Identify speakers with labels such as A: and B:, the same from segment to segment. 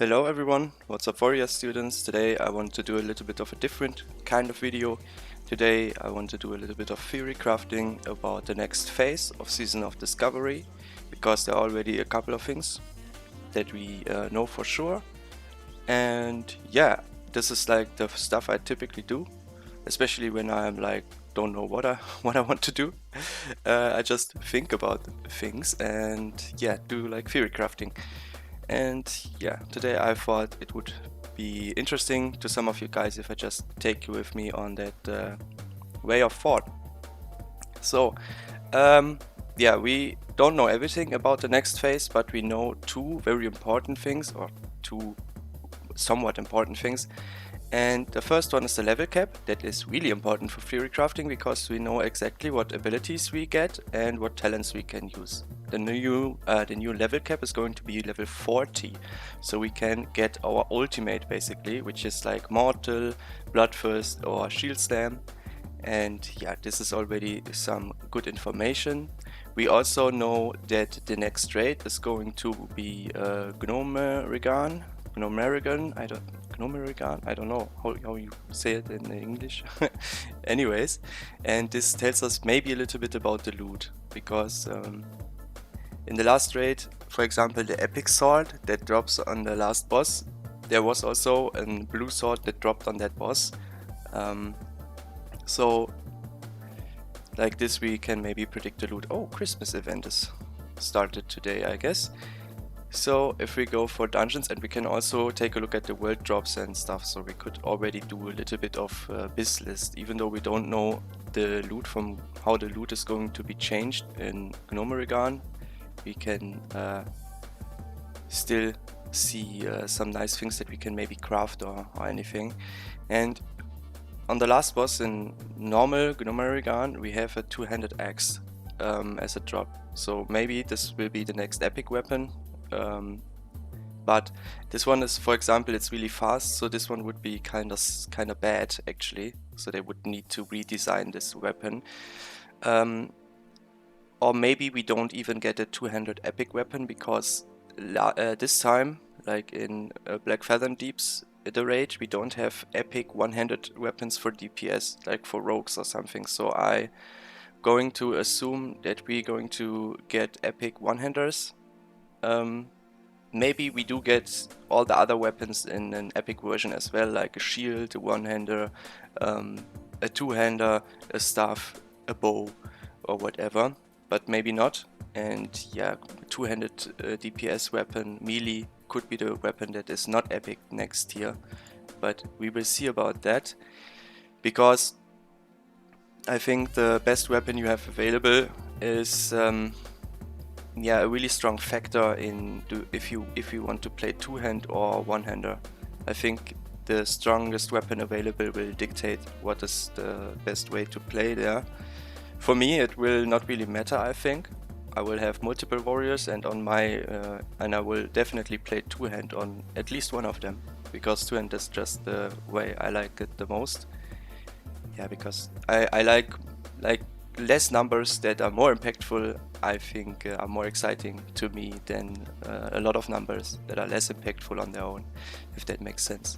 A: Hello everyone, what's up Warrior students? Today I want to do a little bit of a different kind of video. Today I want to do a little bit of theory crafting about the next phase of Season of Discovery, because there are already a couple of things that we know for sure. And yeah, this is like the stuff I typically do, especially when I'm like don't know what I want to do. I just think about things and yeah, do like theory crafting. And yeah, today I thought it would be interesting to some of you guys if I just take you with me on that way of thought. So yeah, we don't know everything about the next phase, but we know two very important things, or two somewhat important things. And the first one is the level cap. That is really important for theory crafting because we know exactly what abilities we get and what talents we can use. The new level cap is going to be level 40, so we can get our ultimate basically, which is like Mortal, Bloodthirst or Shield Slam. And yeah, this is already some good information. We also know that the next raid is going to be Gnomerigan. I don't know how you say it in English. Anyways, and this tells us maybe a little bit about the loot, because in the last raid, for example, the epic sword that drops on the last boss, there was also a blue sword that dropped on that boss. So like this we can maybe predict the loot. Oh, Christmas event is started today, I guess. So if we go for dungeons, and we can also take a look at the world drops and stuff, so we could already do a little bit of biz list, even though we don't know the loot from how the loot is going to be changed in Gnomerigan. We can still see some nice things that we can maybe craft or anything. And on the last boss in normal Gnomerigan, we have a two-handed axe as a drop, so maybe this will be the next epic weapon. But this one is, for example, it's really fast, so this one would be kind of bad actually, so they would need to redesign this weapon. Or maybe we don't even get a two-handed epic weapon, because this time, like in Black Fathom Deeps, the raid, we don't have epic one-handed weapons for DPS, like for rogues or something, so I'm going to assume that we're going to get epic one-handers. Maybe we do get all the other weapons in an epic version as well, like a shield, a one-hander, a two-hander, a staff, a bow, or whatever, but maybe not. And yeah, two-handed DPS weapon, melee, could be the weapon that is not epic next year, but we will see about that, because I think the best weapon you have available is yeah, a really strong factor in if you want to play two-hand or one-hander. I think the strongest weapon available will dictate what is the best way to play there. For me, it will not really matter. I think I will have multiple warriors, and on my and I will definitely play two-hand on at least one of them, because two-hand is just the way I like it the most. Yeah, because I like less numbers that are more impactful. I think are more exciting to me than a lot of numbers that are less impactful on their own, if that makes sense.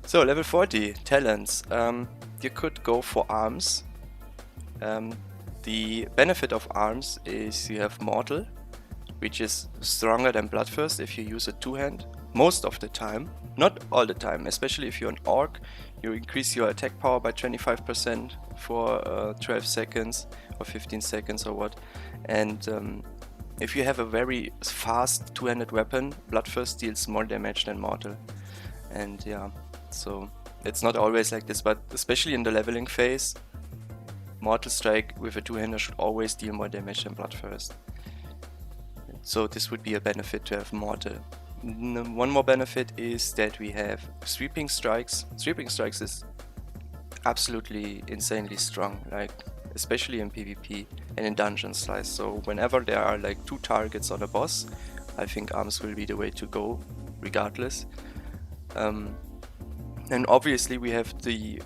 A: So level 40, talents. You could go for arms. The benefit of arms is you have Mortal, which is stronger than Bloodthirst if you use a two-hand, most of the time, not all the time, especially if you're an orc. You increase your attack power by 25% for 12 seconds or 15 seconds or what. And if you have a very fast two-handed weapon, Bloodthirst deals more damage than Mortal. And yeah, so it's not always like this, but especially in the leveling phase, Mortal Strike with a two-hander should always deal more damage than Bloodthirst. So this would be a benefit to have Mortal. One more benefit is that we have Sweeping Strikes. Sweeping Strikes is absolutely insanely strong, like especially in PvP and in Dungeon Slice. So whenever there are like two targets on a boss, I think arms will be the way to go, regardless. And obviously we have the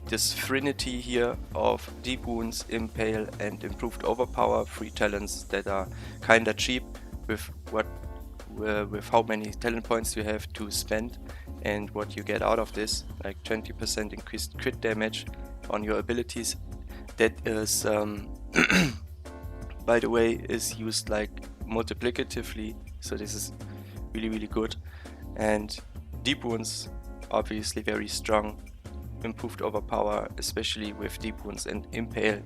A: this trinity here of Deep Wounds, Impale and Improved Overpower, 3 talents that are kinda cheap with what with how many talent points you have to spend and what you get out of this, like 20% increased crit damage on your abilities. That is, by the way, is used like multiplicatively, so this is really good. And deep wounds, obviously very strong. Improved overpower, especially with deep wounds, and impale,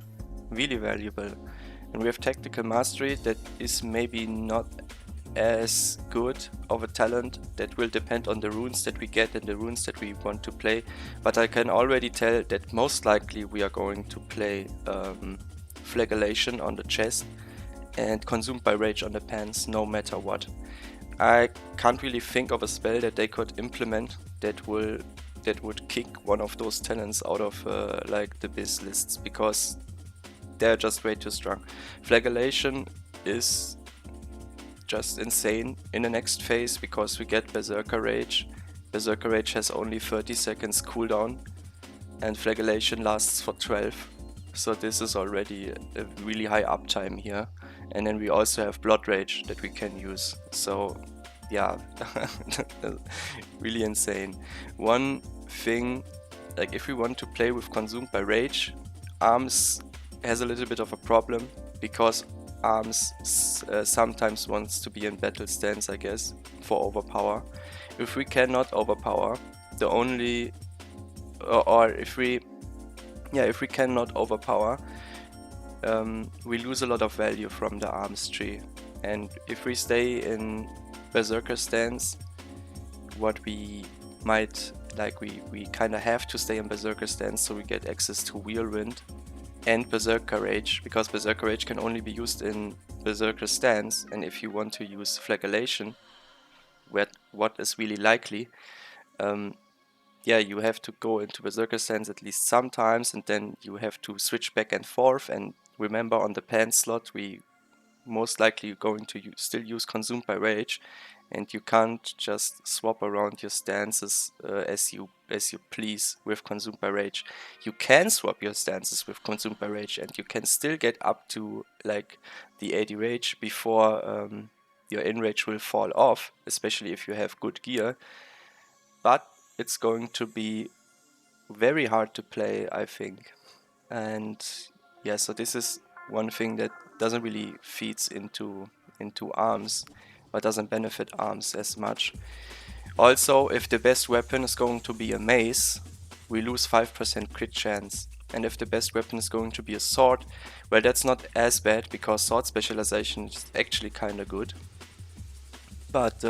A: really valuable. And we have tactical mastery, that is maybe not as good of a talent. That will depend on the runes that we get and the runes that we want to play, but I can already tell that most likely we are going to play flagellation on the chest and consumed by rage on the pants, no matter what. I can't really think of a spell that they could implement that would kick one of those talents out of like the biz lists, because they're just way too strong. Flagellation is just insane in the next phase because we get Berserker Rage. Berserker Rage has only 30 seconds cooldown and Flagellation lasts for 12. So this is already a really high uptime here. And then we also have Blood Rage that we can use. So yeah, really insane. One thing, like if we want to play with Consumed by Rage, Arms has a little bit of a problem because Arms sometimes wants to be in battle stance, I guess, for overpower. If we cannot overpower, the only or if we cannot overpower, we lose a lot of value from the Arms tree. And if we stay in Berserker stance, what we might like, we kind of have to stay in Berserker stance so we get access to Whirlwind and Berserker Rage, because Berserker Rage can only be used in Berserker stance. And if you want to use Flagellation, what is really likely, yeah, you have to go into Berserker stance at least sometimes, and then you have to switch back and forth. And remember, on the pants slot we most likely going to still use Consumed by Rage, and you can't just swap around your stances as you please with Consumed by Rage. You can swap your stances with Consumed by Rage and you can still get up to like the 80 rage before your in rage will fall off, especially if you have good gear. But it's going to be very hard to play, I think. And yeah, so this is one thing that doesn't really feeds into Arms, but doesn't benefit Arms as much. Also, if the best weapon is going to be a mace, we lose 5% crit chance. And if the best weapon is going to be a sword, well, that's not as bad because sword specialization is actually kinda good. But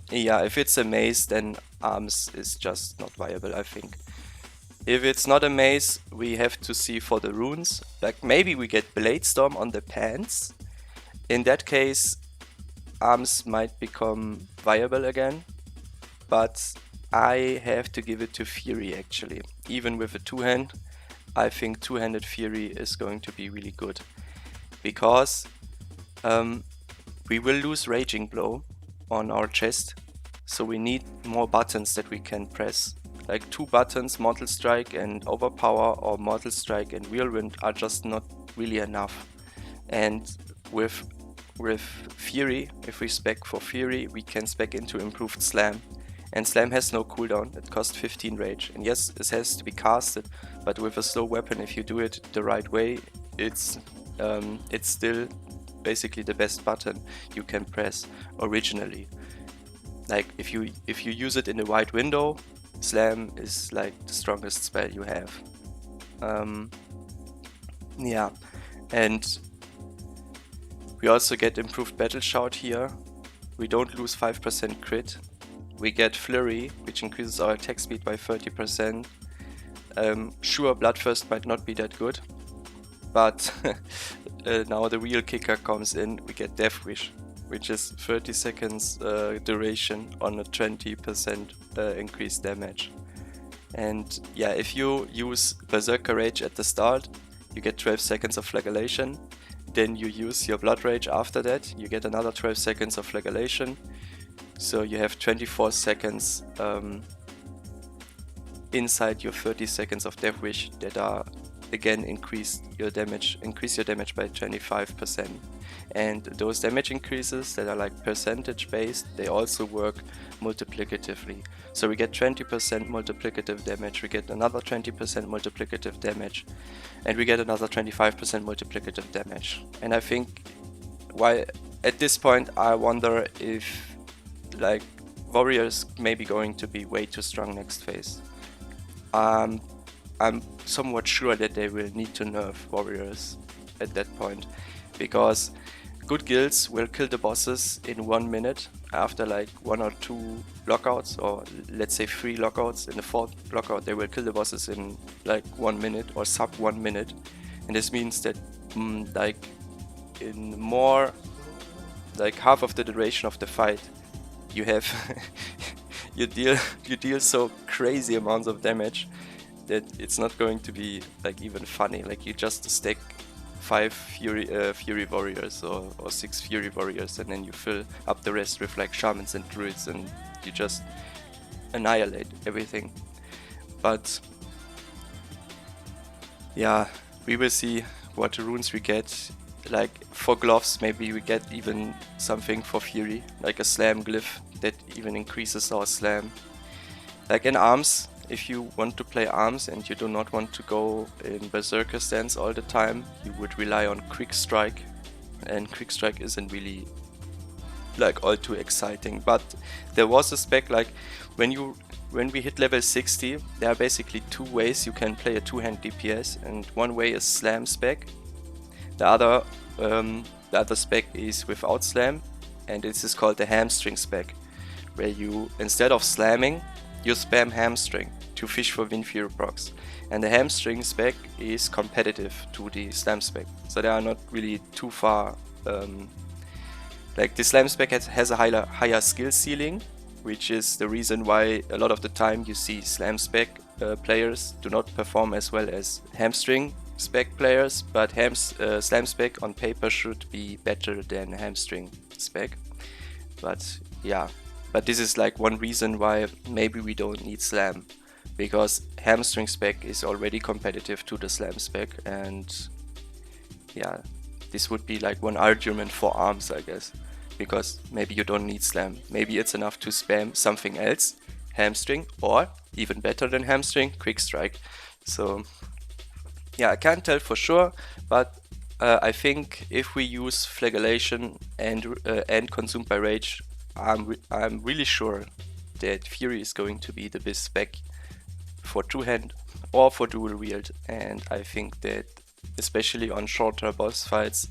A: yeah, if it's a mace, then Arms is just not viable, I think. If it's not a mace, we have to see for the runes. Like maybe we get Bladestorm on the pants. In that case, Arms might become viable again. But I have to give it to Fury actually. Even with a two-hand, I think two-handed Fury is going to be really good. Because we will lose Raging Blow on our chest. So we need more buttons that we can press. Like 2 buttons, Mortal Strike and Overpower, or Mortal Strike and Whirlwind, are just not really enough. And with Fury, if we spec for Fury, we can spec into Improved Slam. And Slam has no cooldown, it costs 15 rage. And yes, it has to be casted, but with a slow weapon, if you do it the right way, it's still basically the best button you can press originally. Like if you use it in the wide window, Slam is like the strongest spell you have. Yeah, and we also get Improved Battle Shout here. We don't lose 5% crit. We get Flurry, which increases our attack speed by 30%. Sure, Bloodthirst might not be that good, but now the real kicker comes in. We get Death Wish, which is 30 seconds duration on a 20% increased damage. And yeah, if you use Berserker Rage at the start, you get 12 seconds of Flagellation. Then you use your Blood Rage after that, you get another 12 seconds of Flagellation. So you have 24 seconds inside your 30 seconds of Death Wish that are again increase your damage by 25%. And those damage increases that are like percentage based, they also work multiplicatively. So we get 20% multiplicative damage, we get another 20% multiplicative damage, and we get another 25% multiplicative damage. And I think why at this point I wonder if like warriors may be going to be way too strong next phase. I'm somewhat sure that they will need to nerf warriors at that point, because good guilds will kill the bosses in 1 minute after like 1 or 2 lockouts, or let's say 3 lockouts. In the 4th lockout they will kill the bosses in like 1 minute or sub 1 minute, and this means that like in more like half of the duration of the fight you have you deal so crazy amounts of damage that it's not going to be like even funny. Like you just stack 5 Fury Warriors or 6 Fury Warriors, and then you fill up the rest with like Shamans and Druids, and you just annihilate everything. But yeah, we will see what runes we get. Like for gloves, maybe we get even something for Fury, like a slam glyph that even increases our slam. Like in arms, if you want to play arms and you do not want to go in berserker stance all the time, you would rely on quick strike, and quick strike isn't really like all too exciting. But there was a spec like when we hit level 60, there are basically 2 ways you can play a 2-hand DPS, and one way is slam spec. The other spec is without slam, and this is called the hamstring spec, where you, instead of slamming, you spam hamstring to fish for Wind Fury procs. And the hamstring spec is competitive to the slam spec, so they are not really too far. Like the slam spec has a higher skill ceiling, which is the reason why a lot of the time you see slam spec players do not perform as well as hamstring spec players, but slam spec on paper should be better than hamstring spec. But yeah, but this is like one reason why maybe we don't need slam, because hamstring spec is already competitive to the slam spec. And yeah, this would be like one argument for arms, I guess, because maybe you don't need slam, maybe it's enough to spam something else, hamstring, or even better than hamstring, quick strike. So yeah, I can't tell for sure, but I think if we use flagellation and consumed by rage, I'm really sure that Fury is going to be the best spec for 2-hand or for dual wield. And I think that especially on shorter boss fights,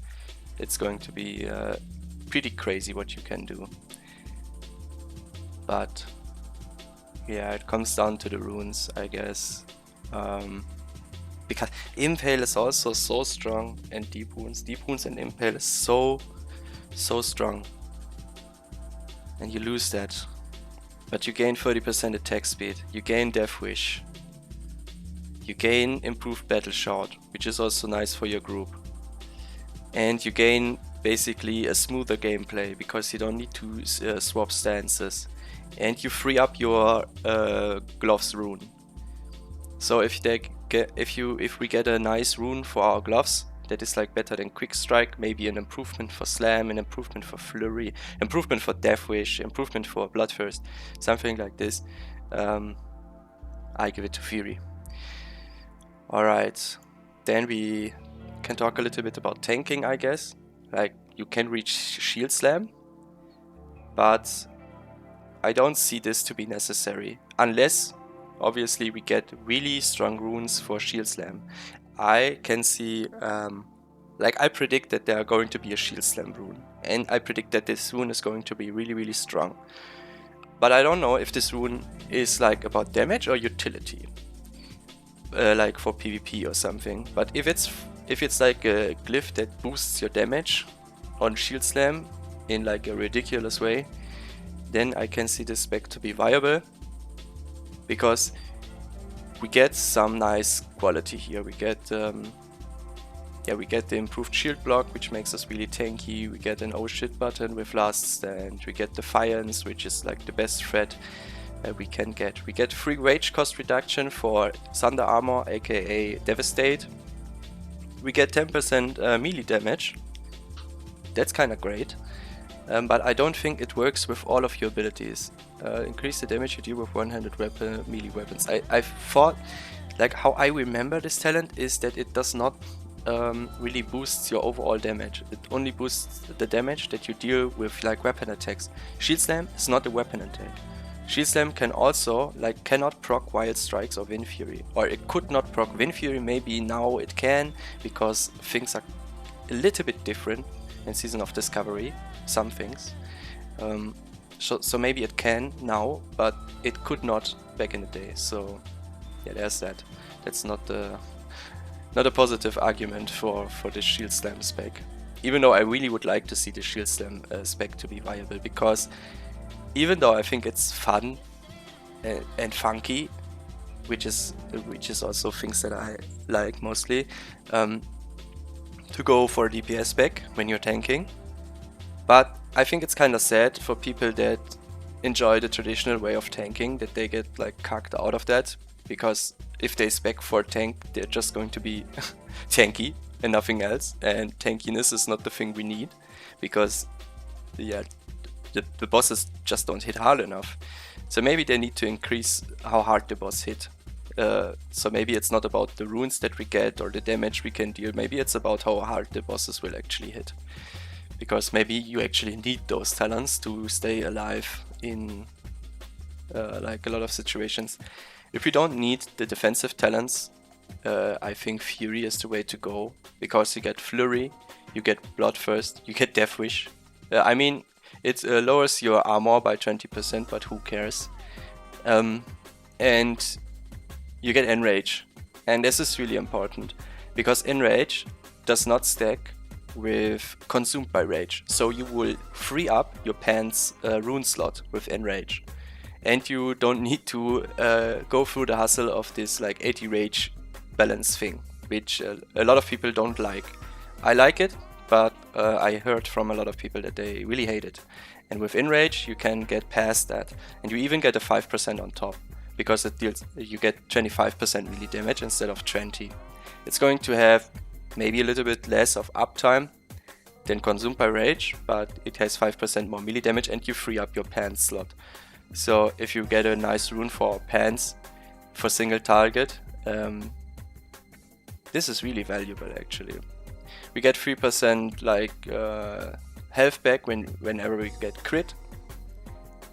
A: it's going to be pretty crazy what you can do. But yeah, it comes down to the runes, I guess. Because Impale is also so strong, and Deep Wounds and Impale is so strong. And you lose that. But you gain 30% attack speed, you gain Death Wish, you gain improved Battle Shout, which is also nice for your group. And you gain basically a smoother gameplay, because you don't need to swap stances. And you free up your gloves rune. So if we get a nice rune for our gloves that is like better than quick strike, maybe an improvement for slam, an improvement for flurry, improvement for death wish, improvement for bloodthirst, something like this, I give it to Fury. Alright, then we can talk a little bit about tanking, I guess. Like, you can reach shield slam, but I don't see this to be necessary, unless obviously we get really strong runes for shield slam. I can see, like, I predict that there are going to be a shield slam rune, and I predict that this rune is going to be really strong. But I don't know if this rune is like about damage or utility, like for PvP or something. But if it's like a glyph that boosts your damage on shield slam in like a ridiculous way, then I can see this spec to be viable, because we get some nice quality here. We get the improved shield block, which makes us really tanky. We get an oh shit button with last stand. We get Defiance, which is like the best threat we can get. We get free rage cost reduction for Thunder Armor, aka Devastate. We get 10% melee damage, that's kind of great. But I don't think it works with all of your abilities. Increase the damage you deal with one-handed weapon, melee weapons. I thought, like, how I remember this talent is that it does not really boosts your overall damage. It only boosts the damage that you deal with, like, weapon attacks. Shield Slam is not a weapon attack. Shield Slam can also, like, cannot proc Wild Strikes or Wind Fury. Or it could not proc Wind Fury, maybe now it can, because things are a little bit different in Season of Discovery, some things. So maybe it can now, but it could not back in the day. So yeah, there's that. That's not a positive argument for the Shield Slam spec. Even though I really would like to see the Shield Slam spec to be viable, because even though I think it's fun and funky, which is also things that I like mostly, to go for DPS spec when you're tanking. But I think it's kind of sad for people that enjoy the traditional way of tanking, that they get, like, cucked out of that, because if they spec for tank, they're just going to be tanky and nothing else, and tankiness is not the thing we need, because yeah, the bosses just don't hit hard enough. So maybe they need to increase how hard the boss hit. So maybe it's not about the runes that we get or the damage we can deal, maybe it's about how hard the bosses will actually hit. Because maybe you actually need those talents to stay alive in like a lot of situations. If you don't need the defensive talents, I think Fury is the way to go, because you get Flurry, you get Bloodthirst, you get Death Wish. I mean, it lowers your armor by 20%, but who cares? And you get Enrage. And this is really important, because Enrage does not stack with Consumed by Rage. So you will free up your pants rune slot with Enrage. And you don't need to go through the hustle of this, like, 80 rage balance thing, which a lot of people don't like. I like it, but I heard from a lot of people that they really hate it. And with Enrage you can get past that, and you even get a 5% on top, because it deals, you get 25% melee damage instead of 20. It's going to have maybe a little bit less of uptime than Consumed by Rage, but it has 5% more melee damage, and you free up your pants slot. So if you get a nice rune for pants for single target, this is really valuable actually. We get 3% like health back whenever we get crit.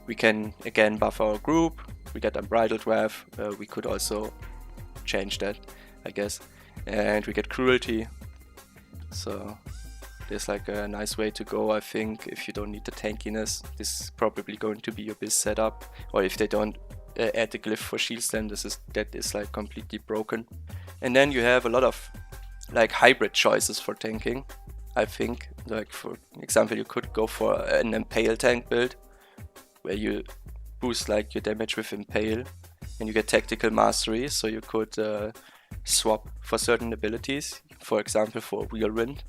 A: We can again buff our group. We get Unbridled Wrath. We could also change that, I guess. And we get Cruelty. So there's like a nice way to go, I think. If you don't need the tankiness, this is probably going to be your best setup. Or if they don't add the glyph for Shield Slam, that is like completely broken. And then you have a lot of like hybrid choices for tanking, I think. Like, for example, you could go for an Impale tank build, where you boost like your damage with Impale, and you get Tactical Mastery, so you could swap for certain abilities. For example, for Whirlwind,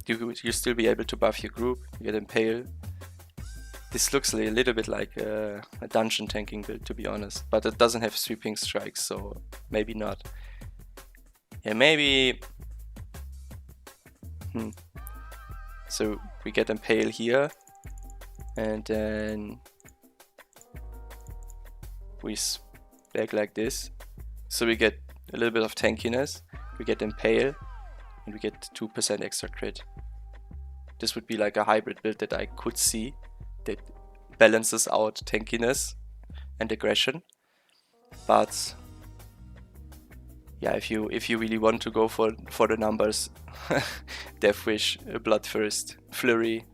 A: you still be able to buff your group. You get Impale. This looks a little bit like a dungeon tanking build, to be honest, but it doesn't have sweeping strikes, so maybe not. Yeah, maybe. So we get Impale here, and then we spec like this. So we get a little bit of tankiness, we get Impale, and we get 2% extra crit. This would be like a hybrid build that I could see that balances out tankiness and aggression. But yeah, if you really want to go for the numbers, Death Wish, Bloodthirst, Flurry,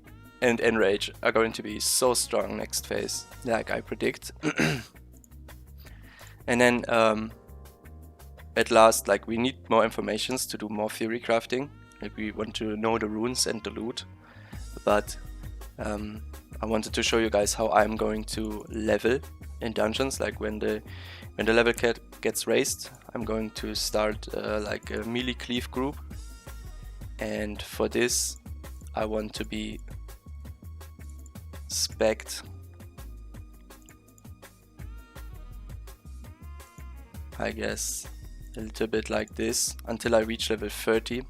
A: and Enrage are going to be so strong next phase, like I predict. And then at last, like, we need more informations to do more theory crafting. Like, we want to know the runes and the loot. But I wanted to show you guys how I'm going to level in dungeons. Like, when the level cap gets raised, I'm going to start like a melee cleave group, and for this I want to be spec'd, I guess, a little bit like this until I reach level 30.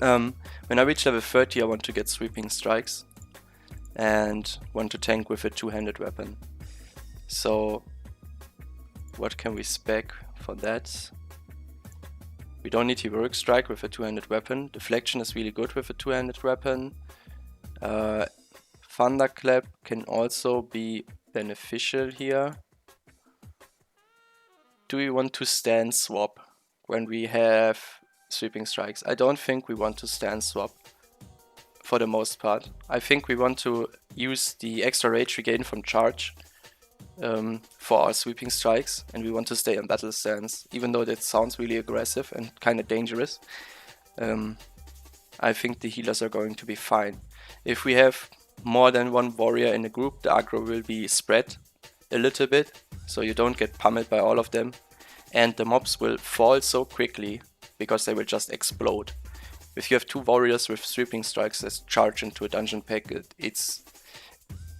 A: When I reach level 30, I want to get sweeping strikes and want to tank with a two-handed weapon. So what can we spec for that? We don't need heroic strike with a two-handed weapon. Deflection is really good with a two-handed weapon. Thunderclap can also be beneficial here. Do we want to stand swap when we have sweeping strikes? I don't think we want to stand swap for the most part. I think we want to use the extra rage we gain from charge for our sweeping strikes, and we want to stay in battle stance, even though that sounds really aggressive and kind of dangerous. I think the healers are going to be fine. If we have more than one warrior in a group, the aggro will be spread a little bit, so you don't get pummeled by all of them, and the mobs will fall so quickly because they will just explode. If you have two warriors with sweeping strikes that charge into a dungeon pack,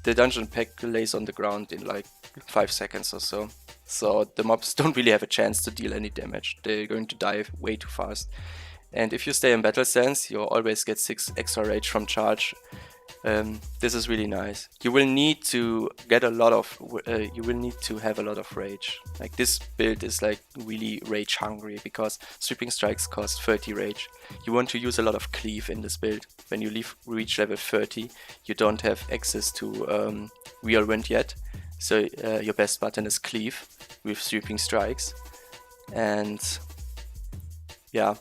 A: the dungeon pack lays on the ground in like 5 seconds or so. So the mobs don't really have a chance to deal any damage. They're going to die way too fast. And if you stay in battle stance, you always get 6 extra rage from charge. This is really nice. You will need to get a lot of. You will need to have a lot of rage. Like this build is like really rage hungry because sweeping strikes cost 30 rage. You want to use a lot of cleave in this build. When you reach level 30, you don't have access to whirlwind yet. So your best button is cleave with sweeping strikes, and yeah.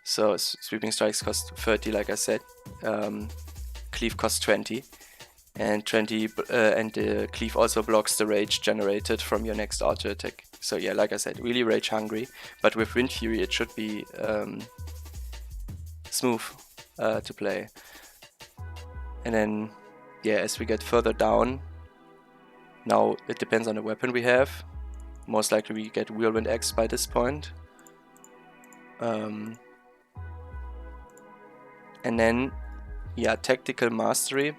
A: So sweeping strikes cost 30, like I said. Cleave costs 20, and the cleave also blocks the rage generated from your next auto attack. So yeah, like I said, really rage hungry, but with Wind Fury it should be smooth to play. And then yeah, as we get further down, now it depends on the weapon we have. Most likely we get Whirlwind Axe by this point. And then yeah, Tactical Mastery.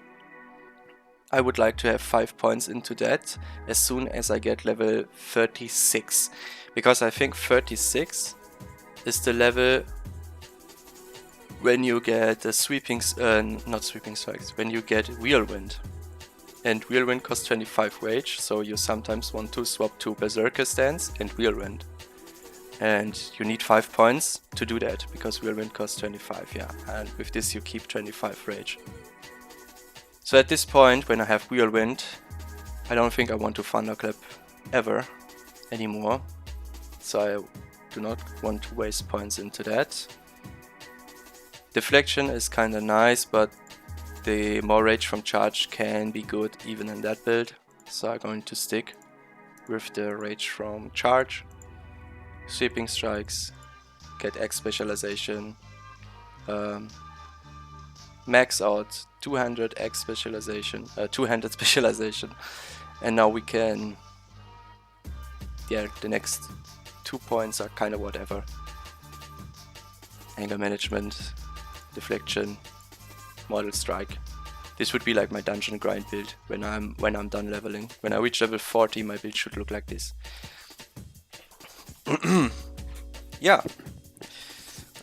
A: I would like to have 5 points into that as soon as I get level 36. Because I think 36 is the level when you get not sweeping strikes, when you get Whirlwind. And Whirlwind costs 25 rage, so you sometimes want to swap to Berserker Stance and Whirlwind. And you need 5 points to do that, because Whirlwind costs 25, yeah. And with this you keep 25 rage. So at this point, when I have Whirlwind, I don't think I want to Thunderclap ever anymore. So I do not want to waste points into that. Deflection is kinda nice, but the more rage from charge can be good even in that build. So I'm going to stick with the rage from charge. Sweeping strikes, get X specialization, max out 200 X specialization, 200 specialization, and now we can, yeah, the next 2 points are kind of whatever. Anger management, deflection, mortal strike. This would be like my dungeon grind build when I'm done leveling. When I reach level 40, my build should look like this. Yeah,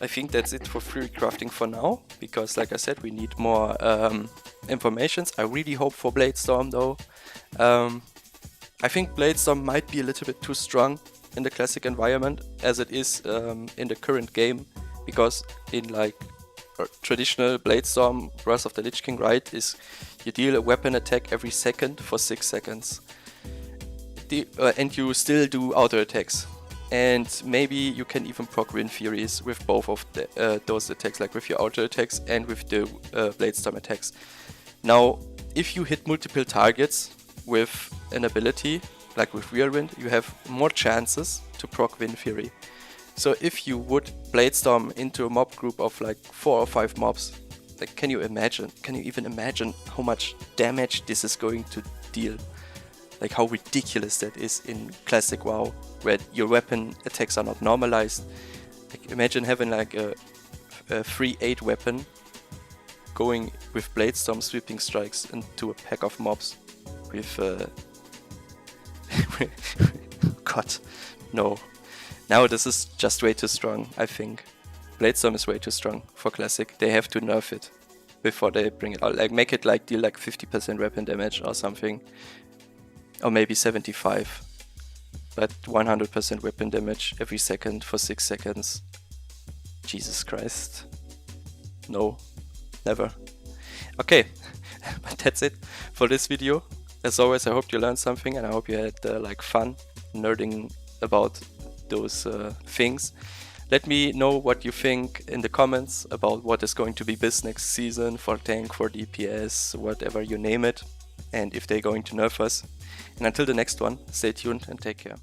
A: I think that's it for Theorycrafting for now, because like I said, we need more informations. I really hope for Bladestorm though. I think Bladestorm might be a little bit too strong in the classic environment as it is in the current game, because in like traditional Bladestorm Wrath of the Lich King, right, is you deal a weapon attack every second for 6 seconds. And you still do auto attacks. And maybe you can even proc Wind Furies with both of those attacks, like with your auto attacks and with the Bladestorm attacks. Now, if you hit multiple targets with an ability, like with Whirlwind, you have more chances to proc Wind Fury. So if you would Bladestorm into a mob group of like 4 or 5 mobs, like can you even imagine how much damage this is going to deal? Like how ridiculous that is in classic WoW, where your weapon attacks are not normalized. Like imagine having like a 3-8 weapon going with Bladestorm sweeping strikes into a pack of mobs with God, no. Now this is just way too strong, I think. Bladestorm is way too strong for Classic. They have to nerf it before they bring it out. Like, make it like deal like 50% weapon damage or something. Or maybe 75. But 100% weapon damage every second for 6 seconds. Jesus Christ. No. Never. Okay. But that's it for this video. As always, I hope you learned something, and I hope you had like fun nerding about those things. Let me know what you think in the comments about what is going to be this next season for tank, for DPS, whatever you name it, and if they're going to nerf us. And until the next one, stay tuned and take care.